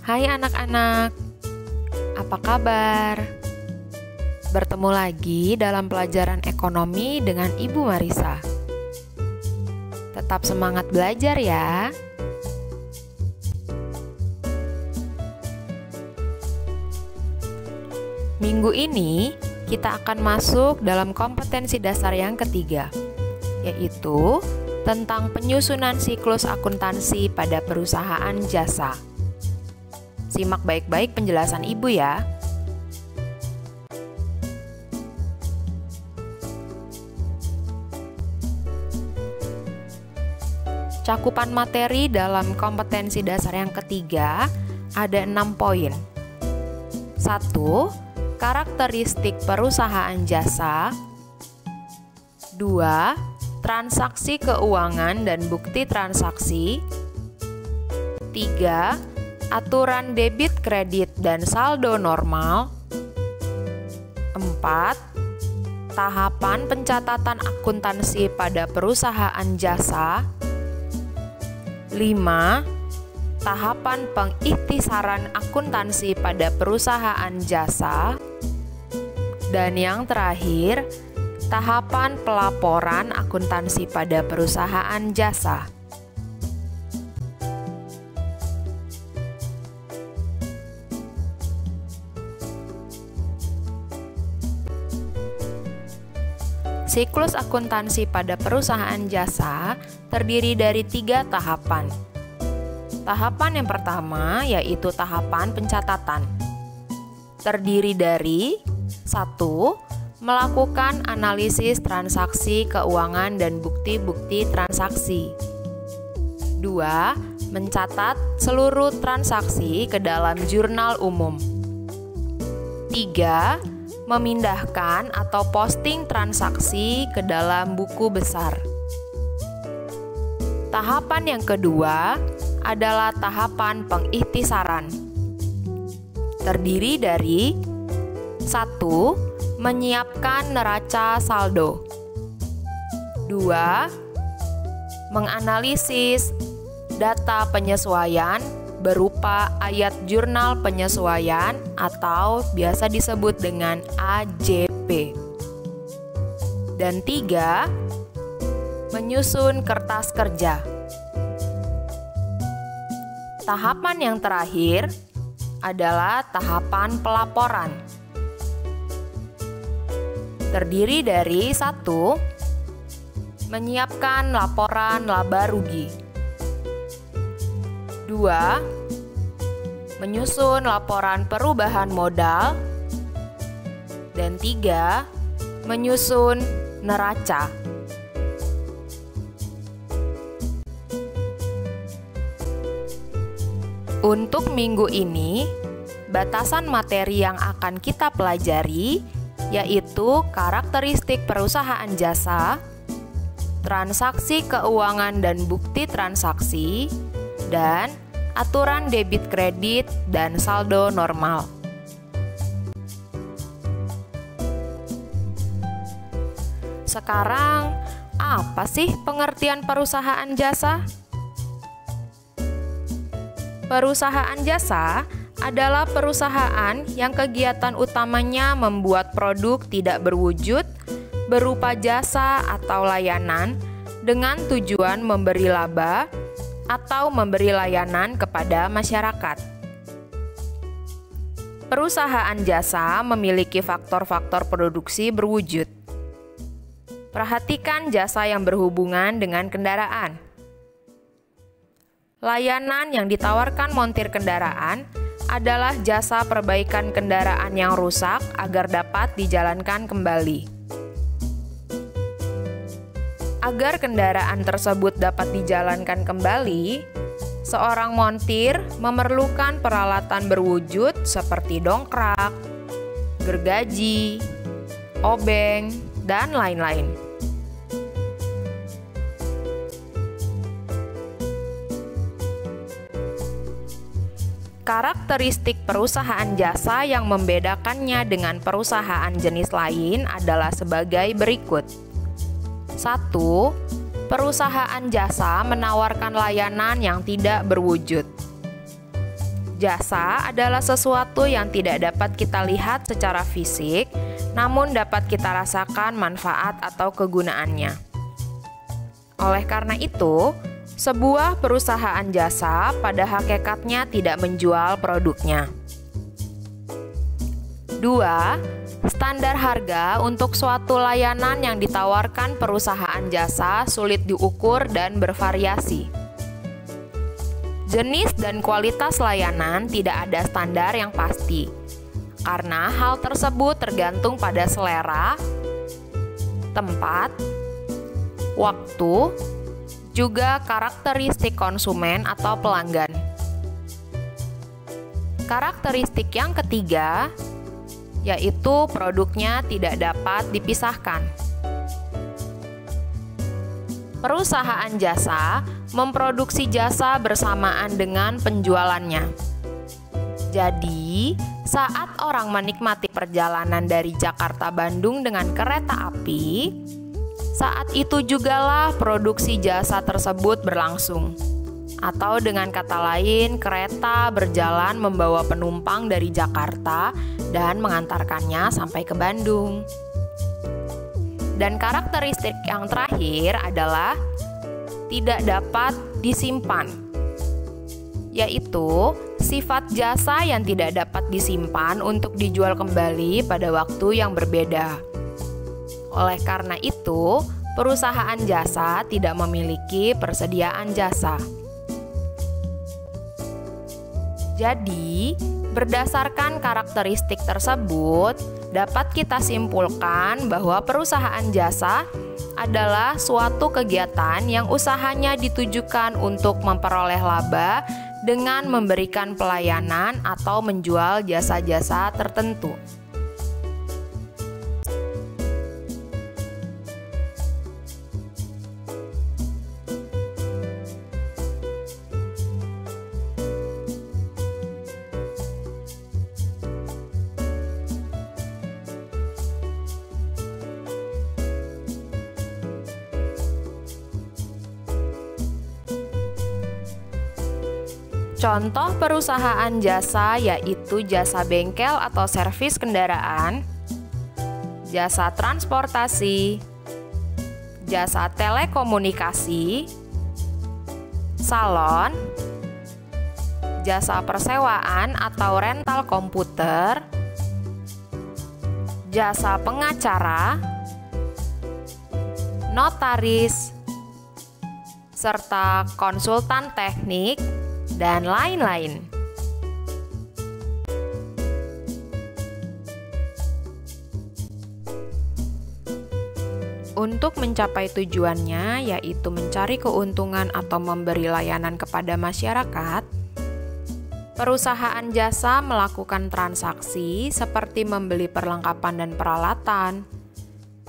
Hai anak-anak, apa kabar? Bertemu lagi dalam pelajaran ekonomi dengan Ibu Marisa. Tetap semangat belajar ya. Minggu ini kita akan masuk dalam kompetensi dasar yang ketiga, yaitu tentang penyusunan siklus akuntansi pada perusahaan jasa. Simak baik-baik penjelasan Ibu ya. Cakupan materi dalam kompetensi dasar yang ketiga ada 6 poin. 1. Karakteristik perusahaan jasa. 2. Transaksi keuangan dan bukti transaksi. 3. Aturan debit kredit dan saldo normal. 4. Tahapan pencatatan akuntansi pada perusahaan jasa. 5. Tahapan pengikhtisaran akuntansi pada perusahaan jasa. Dan yang terakhir, tahapan pelaporan akuntansi pada perusahaan jasa. Siklus akuntansi pada perusahaan jasa terdiri dari 3 tahapan. Tahapan yang pertama yaitu tahapan pencatatan. Terdiri dari 1. Melakukan analisis transaksi keuangan dan bukti-bukti transaksi. 2. Mencatat seluruh transaksi ke dalam jurnal umum. 3. Memindahkan atau posting transaksi ke dalam buku besar. Tahapan yang kedua adalah tahapan pengikhtisaran. Terdiri dari 1. Menyiapkan neraca saldo. 2. Menganalisis data penyesuaian berupa ayat jurnal penyesuaian atau biasa disebut dengan AJP. Dan 3. Menyusun kertas kerja. Tahapan yang terakhir adalah tahapan pelaporan. Terdiri dari 1. Menyiapkan laporan laba rugi. 2. Menyusun laporan perubahan modal. Dan 3. Menyusun neraca. Untuk minggu ini, batasan materi yang akan kita pelajari yaitu karakteristik perusahaan jasa, transaksi keuangan dan bukti transaksi, dan aturan debit kredit dan saldo normal. Sekarang, apa sih pengertian perusahaan jasa? Perusahaan jasa adalah perusahaan yang kegiatan utamanya membuat produk tidak berwujud berupa jasa atau layanan dengan tujuan memberi laba atau memberi layanan kepada masyarakat. Perusahaan jasa memiliki faktor-faktor produksi berwujud. Perhatikan jasa yang berhubungan dengan kendaraan. Layanan yang ditawarkan montir kendaraan adalah jasa perbaikan kendaraan yang rusak agar dapat dijalankan kembali. Agar kendaraan tersebut dapat dijalankan kembali, seorang montir memerlukan peralatan berwujud seperti dongkrak, gergaji, obeng, dan lain-lain. Karakteristik perusahaan jasa yang membedakannya dengan perusahaan jenis lain adalah sebagai berikut. 1. Perusahaan jasa menawarkan layanan yang tidak berwujud. Jasa adalah sesuatu yang tidak dapat kita lihat secara fisik, namun dapat kita rasakan manfaat atau kegunaannya. Oleh karena itu, sebuah perusahaan jasa pada hakikatnya tidak menjual produknya. 2. Standar harga untuk suatu layanan yang ditawarkan perusahaan jasa sulit diukur dan bervariasi. Jenis dan kualitas layanan tidak ada standar yang pasti, karena hal tersebut tergantung pada selera, tempat, waktu, juga karakteristik konsumen atau pelanggan. Karakteristik yang ketiga, yaitu produknya tidak dapat dipisahkan. Perusahaan jasa memproduksi jasa bersamaan dengan penjualannya. Jadi, saat orang menikmati perjalanan dari Jakarta-Bandung dengan kereta api, saat itu jugalah produksi jasa tersebut berlangsung. Atau dengan kata lain, kereta berjalan membawa penumpang dari Jakarta dan mengantarkannya sampai ke Bandung. Dan karakteristik yang terakhir adalah tidak dapat disimpan, yaitu sifat jasa yang tidak dapat disimpan untuk dijual kembali pada waktu yang berbeda. Oleh karena itu, perusahaan jasa tidak memiliki persediaan jasa. Jadi, berdasarkan karakteristik tersebut, dapat kita simpulkan bahwa perusahaan jasa adalah suatu kegiatan yang usahanya ditujukan untuk memperoleh laba dengan memberikan pelayanan atau menjual jasa-jasa tertentu. Contoh perusahaan jasa yaitu jasa bengkel atau servis kendaraan, jasa transportasi, jasa telekomunikasi, salon, jasa persewaan atau rental komputer, jasa pengacara, notaris, serta konsultan teknik, dan lain-lain. Untuk mencapai tujuannya, yaitu mencari keuntungan atau memberi layanan kepada masyarakat, perusahaan jasa melakukan transaksi seperti membeli perlengkapan dan peralatan,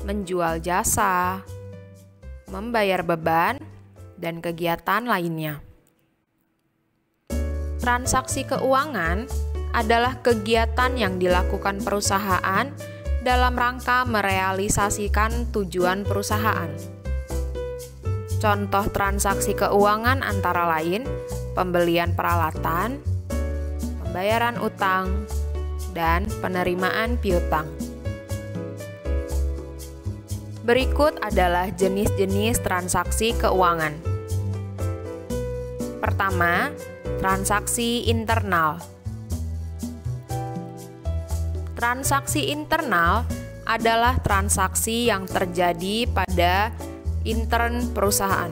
menjual jasa, membayar beban, dan kegiatan lainnya. Transaksi keuangan adalah kegiatan yang dilakukan perusahaan dalam rangka merealisasikan tujuan perusahaan. Contoh transaksi keuangan antara lain pembelian peralatan, pembayaran utang, dan penerimaan piutang. Berikut adalah jenis-jenis transaksi keuangan. Pertama, transaksi internal. Transaksi internal adalah transaksi yang terjadi pada intern perusahaan.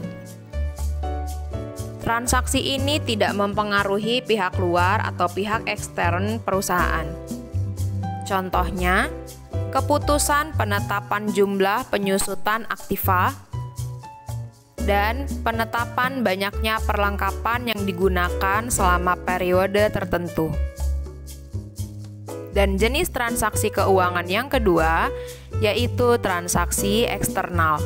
Transaksi ini tidak mempengaruhi pihak luar atau pihak ekstern perusahaan. Contohnya, keputusan penetapan jumlah penyusutan aktiva dan penetapan banyaknya perlengkapan yang digunakan selama periode tertentu. Dan jenis transaksi keuangan yang kedua yaitu transaksi eksternal.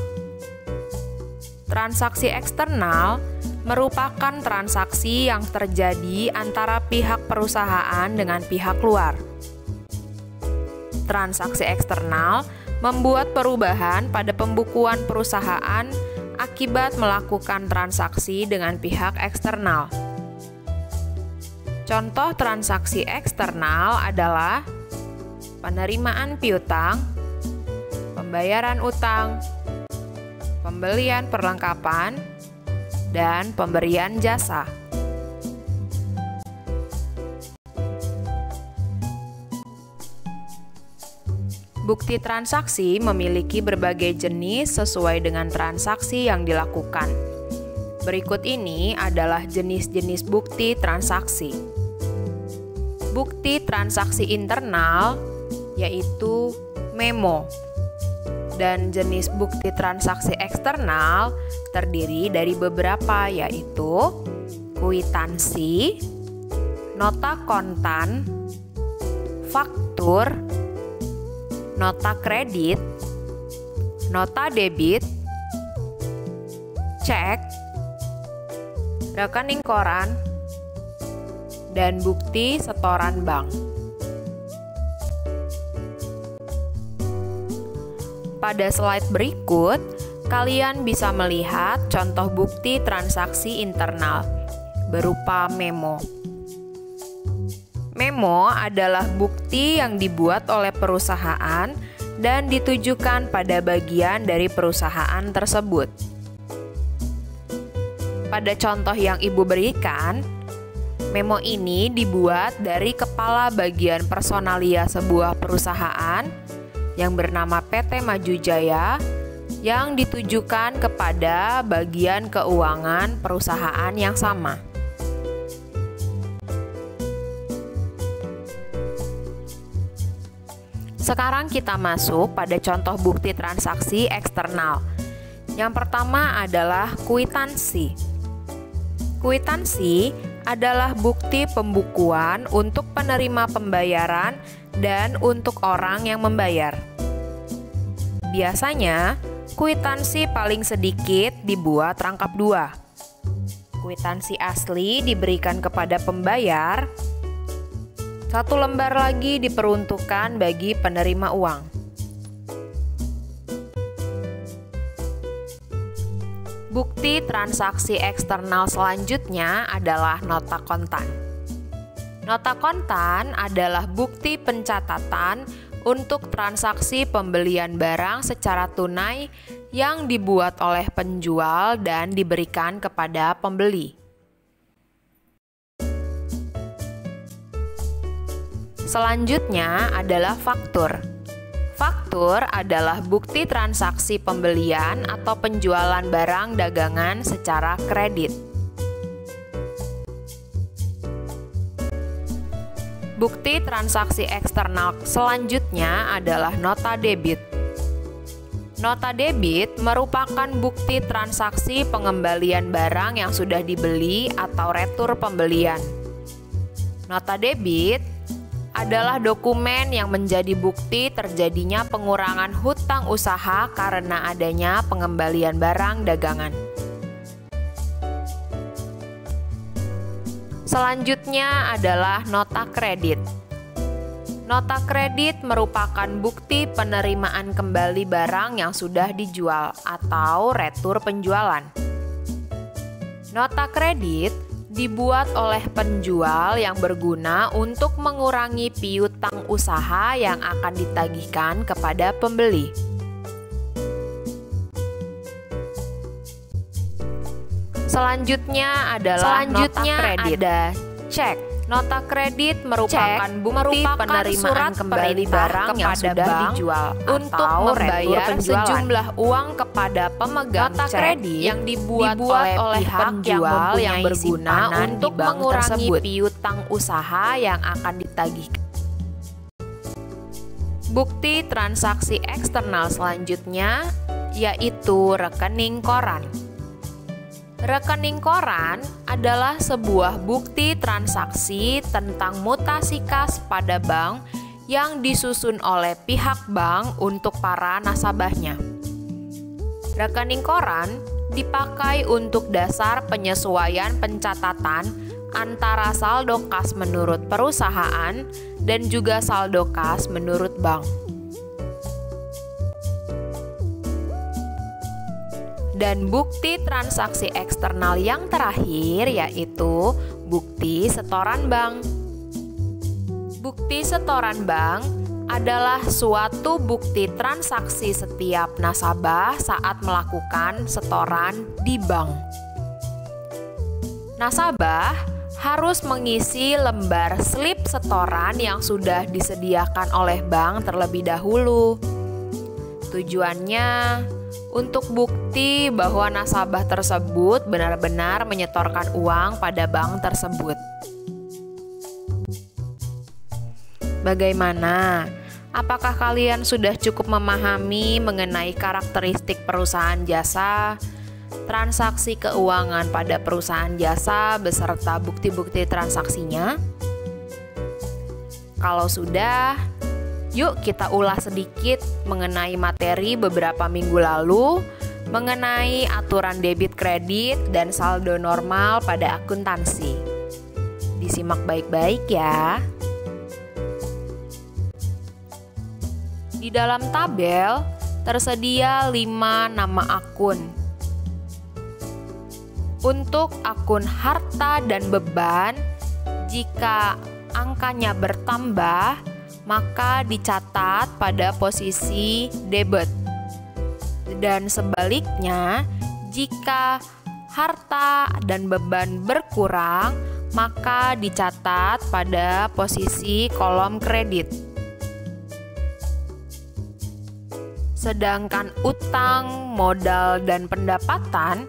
Transaksi eksternal merupakan transaksi yang terjadi antara pihak perusahaan dengan pihak luar. Transaksi eksternal membuat perubahan pada pembukuan perusahaan akibat melakukan transaksi dengan pihak eksternal. Contoh transaksi eksternal adalah penerimaan piutang, pembayaran utang, pembelian perlengkapan, dan pemberian jasa. Bukti transaksi memiliki berbagai jenis sesuai dengan transaksi yang dilakukan. Berikut ini adalah jenis-jenis bukti transaksi. Bukti transaksi internal yaitu memo. Dan jenis bukti transaksi eksternal terdiri dari beberapa yaitu kwitansi, nota kontan, faktur, nota kredit, nota debit, cek, rekening koran, dan bukti setoran bank. Pada slide berikut, kalian bisa melihat contoh bukti transaksi internal berupa memo. Memo adalah bukti yang dibuat oleh perusahaan dan ditujukan pada bagian dari perusahaan tersebut. Pada contoh yang Ibu berikan, memo ini dibuat dari kepala bagian personalia sebuah perusahaan yang bernama PT Maju Jaya yang ditujukan kepada bagian keuangan perusahaan yang sama. Sekarang kita masuk pada contoh bukti transaksi eksternal. Yang pertama adalah kwitansi. Kwitansi adalah bukti pembukuan untuk penerima pembayaran dan untuk orang yang membayar. Biasanya, kwitansi paling sedikit dibuat rangkap 2. Kwitansi asli diberikan kepada pembayar. 1 lembar lagi diperuntukkan bagi penerima uang. Bukti transaksi eksternal selanjutnya adalah nota kontan. Nota kontan adalah bukti pencatatan untuk transaksi pembelian barang secara tunai yang dibuat oleh penjual dan diberikan kepada pembeli. Selanjutnya adalah faktur. Faktur adalah bukti transaksi pembelian atau penjualan barang dagangan secara kredit. Bukti transaksi eksternal selanjutnya adalah nota debit. Nota debit merupakan bukti transaksi pengembalian barang yang sudah dibeli atau retur pembelian. Nota debit adalah dokumen yang menjadi bukti terjadinya pengurangan hutang usaha karena adanya pengembalian barang dagangan. Selanjutnya adalah nota kredit. Nota kredit merupakan bukti penerimaan kembali barang yang sudah dijual atau retur penjualan. Nota kredit dibuat oleh penjual yang berguna untuk mengurangi piutang usaha yang akan ditagihkan kepada pembeli. Selanjutnya adalah nota kredit. Ada cek. Nota kredit merupakan bukti penerimaan kembali barang yang sudah dijual untuk membayar sejumlah uang kepada pemegang nota kredit yang dibuat oleh penjual yang berguna untuk mengurangi piutang usaha yang akan ditagihkan. Bukti transaksi eksternal selanjutnya yaitu rekening koran. Rekening koran adalah sebuah bukti transaksi tentang mutasi kas pada bank yang disusun oleh pihak bank untuk para nasabahnya. Rekening koran dipakai untuk dasar penyesuaian pencatatan antara saldo kas menurut perusahaan dan juga saldo kas menurut bank. Dan bukti transaksi eksternal yang terakhir yaitu bukti setoran bank. Bukti setoran bank adalah suatu bukti transaksi setiap nasabah saat melakukan setoran di bank. Nasabah harus mengisi lembar slip setoran yang sudah disediakan oleh bank terlebih dahulu. Tujuannya untuk bukti bahwa nasabah tersebut benar-benar menyetorkan uang pada bank tersebut. Bagaimana? Apakah kalian sudah cukup memahami mengenai karakteristik perusahaan jasa, transaksi keuangan pada perusahaan jasa beserta bukti-bukti transaksinya? Kalau sudah, yuk kita ulas sedikit mengenai materi beberapa minggu lalu mengenai aturan debit kredit dan saldo normal pada akuntansi. Disimak baik-baik ya. Di dalam tabel tersedia 5 nama akun. Untuk akun harta dan beban, jika angkanya bertambah, maka dicatat pada posisi debit. Dan sebaliknya, jika harta dan beban berkurang, maka dicatat pada posisi kolom kredit. Sedangkan utang, modal, dan pendapatan,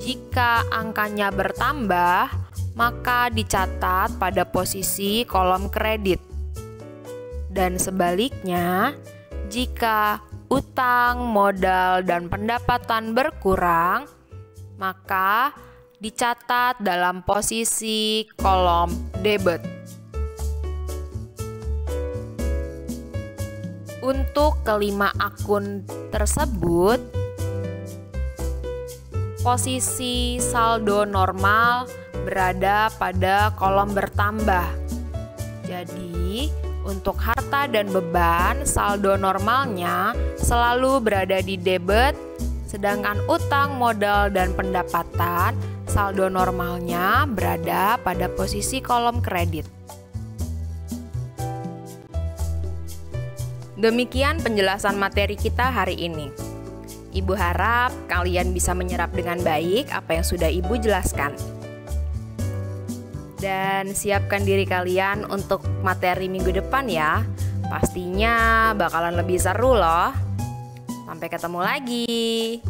jika angkanya bertambah, maka dicatat pada posisi kolom kredit. Dan sebaliknya, jika utang, modal, dan pendapatan berkurang, maka dicatat dalam posisi kolom debit. Untuk kelima akun tersebut, posisi saldo normal berada pada kolom bertambah. Jadi, untuk harta dan beban, saldo normalnya selalu berada di debit, sedangkan utang, modal, dan pendapatan, saldo normalnya berada pada posisi kolom kredit. Demikian penjelasan materi kita hari ini. Ibu harap kalian bisa menyerap dengan baik apa yang sudah Ibu jelaskan. Dan siapkan diri kalian untuk materi minggu depan ya. Pastinya bakalan lebih seru loh. Sampai ketemu lagi.